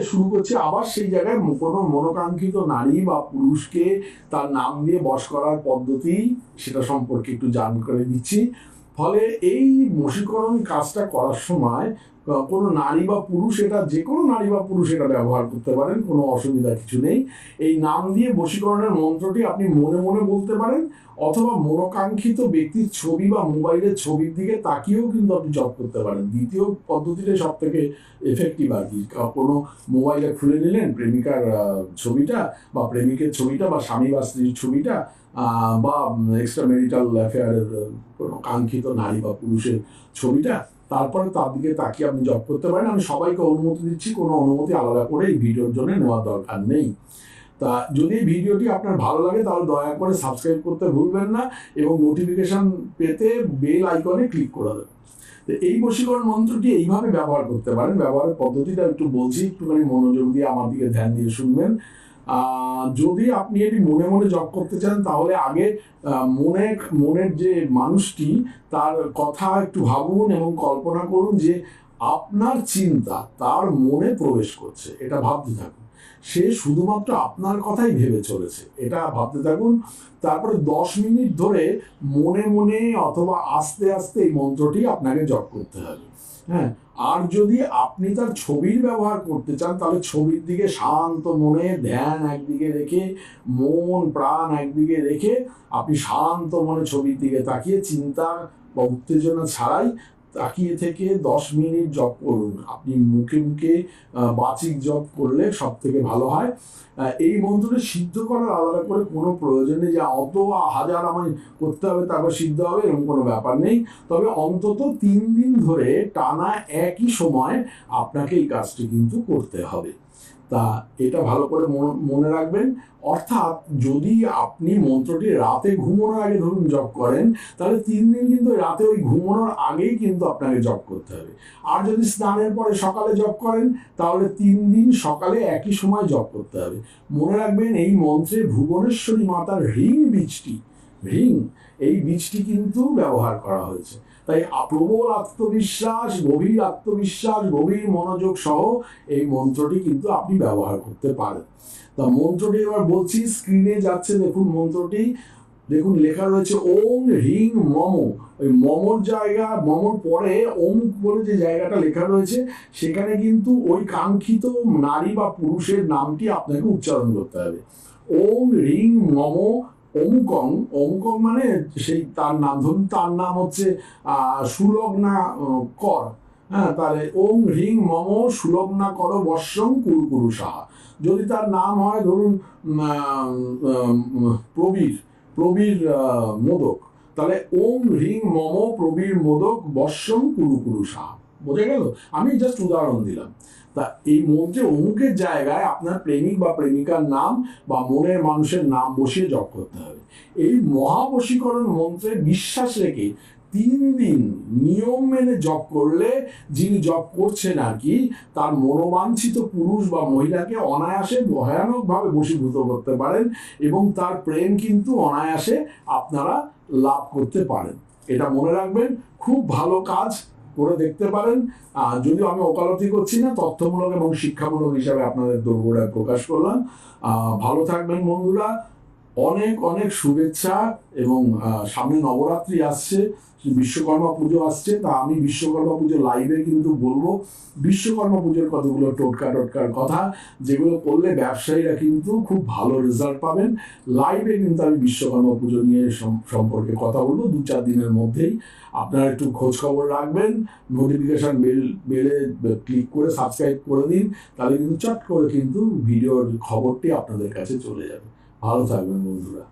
শুরু করছি আবার সেই জায়গায় কোনো মনোকাঙ্ক্ষিত নারী বা পুরুষকে তার নাম দিয়ে বশ করার পদ্ধতি সেটা সম্পর্কে একটু জানকারি দিচ্ছি। ফলে এই বশীকরণ কাজটা করার সময় কোনো নারী বা পুরুষ, এটা যে কোনো নারী বা পুরুষ এটা ব্যবহার করতে পারেন, কোনো অসুবিধা কিছু নেই। এই নাম দিয়ে বশীকরণের মন্ত্রটি আপনি মনে মনে বলতে পারেন, অথবা মনোকাঙ্ক্ষিত ব্যক্তির ছবি বা মোবাইলের ছবির দিকে তাকিয়েও কিন্তু আপনি জপ করতে পারেন। দ্বিতীয় পদ্ধতিটাই সব থেকে এফেক্টিভ আর কি। কোনো মোবাইলে খুলে নিলেন প্রেমিকার ছবিটা বা প্রেমিকের ছবিটা বা স্বামী বা স্ত্রীর ছবিটা বা এক্সট্রা ম্যারিটাল অ্যাফেয়ারের কোনো কাঙ্ক্ষিত নারী বা পুরুষের ছবিটা, তারপরে তার দিকে তাকিয়ে আপনি জব করতে পারেন। আমি সবাইকে অনুমতি দিচ্ছি, কোনো অনুমতি আলাদা করে এই ভিডিওর জন্য নেওয়ার দরকার নেই। তা যদি এই ভিডিওটি আপনার ভালো লাগে তাহলে দয়া করে সাবস্ক্রাইব করতে ভুলবেন না এবং নোটিফিকেশন পেতে বেল আইকনে ক্লিক করে দেবেন। তো এই বশীকরণ মন্ত্রটি এইভাবে ব্যবহার করতে পারেন। ব্যবহারের পদ্ধতিটা একটু বলছি, একটুখানি মনোযোগ দিয়ে আমার দিকে ধ্যান দিয়ে শুনবেন। যদি আপনি এটি মনে মনে জপ করতে চান তাহলে আগে মনের যে মানুষটি তার কথা একটু ভাবুন এবং কল্পনা করুন যে আপনার চিন্তা তার মনে প্রবেশ করছে, এটা ভাবতে থাকুন। সে শুধুমাত্র আপনার কথাই ভেবে চলেছে, এটা ভাবতে থাকুন। তারপরে 10 মিনিট ধরে মনে মনে অথবা আস্তে আস্তে এই মন্ত্রটি আপনাকে জপ করতে হবে। হ্যাঁ, আর যদি আপনি তার ছবির ব্যবহার করতে চান তাহলে ছবির দিকে শান্ত মনে ধ্যান একদিকে রেখে, মন প্রাণ একদিকে রেখে আপনি শান্ত মনে ছবির দিকে তাকিয়ে চিন্তা বা উত্তেজনা ছাড়াই তাকিয়ে থেকে 10 মিনিট জপ করুন। আপনি মুখে মুখে বাচিক জপ করলে সব থেকে ভালো হয়। এই মন্ত্রটি সিদ্ধ করার আলাদা করে কোনো প্রয়োজন নেই যে অত হাজার আমায় করতে হবে তারপর সিদ্ধ হবে, এরকম কোনো ব্যাপার নেই। তবে অন্তত 3 দিন ধরে টানা একই সময় আপনাকে এই কাজটি কিন্তু করতে হবে। তা এটা ভালো করে মনে রাখবেন। অর্থাৎ যদি আপনি মন্ত্রটি রাতে ঘুমানোর আগে ধরুন জপ করেন তাহলে 3 দিন কিন্তু রাতে ওই ঘুমানোর আগেই কিন্তু আপনাকে জপ করতে হবে। আর যদি স্নানের পরে সকালে জপ করেন তাহলে 3 দিন সকালে একই সময় জপ করতে হবে। মনে রাখবেন এই মন্ত্রে ভুবনেশ্বরী মাতার এই বীজটি কিন্তু ব্যবহার করা হয়েছে। তাই প্রবল আত্মবিশ্বাস, গভীর মনোযোগ সহ এই মন্ত্রটি কিন্তু আপনি ব্যবহার করতে পারেন। তা মন্ত্রটি এবার বলছি, স্ক্রিনে যাচ্ছে দেখুন মন্ত্রটি। দেখুন লেখা রয়েছে ওং হ্রিং মম। ওই মমর জায়গা, মমর পরে ওম বলে যে জায়গাটা লেখা রয়েছে সেখানে কিন্তু ওই কাঙ্ক্ষিত নারী বা পুরুষের নামটি আপনাকে উচ্চারণ করতে হবে। ওং হ্রিং মম অমুকং। অমুকং মানে সেই তার নাম, ধরুন তার নাম হচ্ছে সুলগ্না কর। হ্যাঁ, তাহলে ওং হ্রিং মম সুলগ্না কর বর্ষং কুরুকুরু সাহা। যদি তার নাম হয় ধরুন প্রবীর মোদক, তাহলে ওং হ্রিং মম প্রবীর মোদক বর্ষং কুরুকুরু সাহা। বোঝা গেল? আমি জাস্ট উদাহরণ দিলাম। তা এই মন্ত্রে অমুকের জায়গায় আপনার প্রেমিক বা প্রেমিকার নাম বা মনের মানুষের নাম বসিয়ে জপ করতে হবে। এই মহাবশীকরণ মন্ত্রে বিশ্বাস রেখে 3 দিন নিয়ম মেনে জপ করলে যিনি জপ করছেন আর কি, তার মনোবাঞ্ছিত পুরুষ বা মহিলাকে অনায়াসে ভয়ানকভাবে বশীভূত করতে পারেন এবং তার প্রেম কিন্তু অনায়াসে আপনারা লাভ করতে পারেন। এটা মনে রাখবেন, খুব ভালো কাজ, করে দেখতে পারেন। যদিও আমি ওকালতি করছি না, তথ্যমূলক এবং শিক্ষামূলক হিসাবে আপনাদের দোরগোড়ায় প্রকাশ করলাম। ভালো থাকবেন বন্ধুরা, অনেক শুভেচ্ছা। এবং সামনে নবরাত্রি আসছে, বিশ্বকর্মা পুজো আসছে। তা আমি বিশ্বকর্মা পুজো লাইভে কিন্তু বলবো বিশ্বকর্মা পুজোর কতগুলো টোটকার কথা, যেগুলো করলে ব্যবসায়ীরা কিন্তু খুব ভালো রেজাল্ট পাবেন। লাইভে কিন্তু আমি বিশ্বকর্মা পুজো নিয়ে সম্পর্কে কথা বলবো 2-4 দিনের মধ্যেই। আপনারা একটু খোঁজ খবর রাখবেন, নোটিফিকেশন বেলে ক্লিক করে সাবস্ক্রাইব করে দিন, তাহলে কিন্তু চট করে কিন্তু ভিডিওর খবরটি আপনাদের কাছে চলে যাবে। ভালো থাকবেন বন্ধুরা।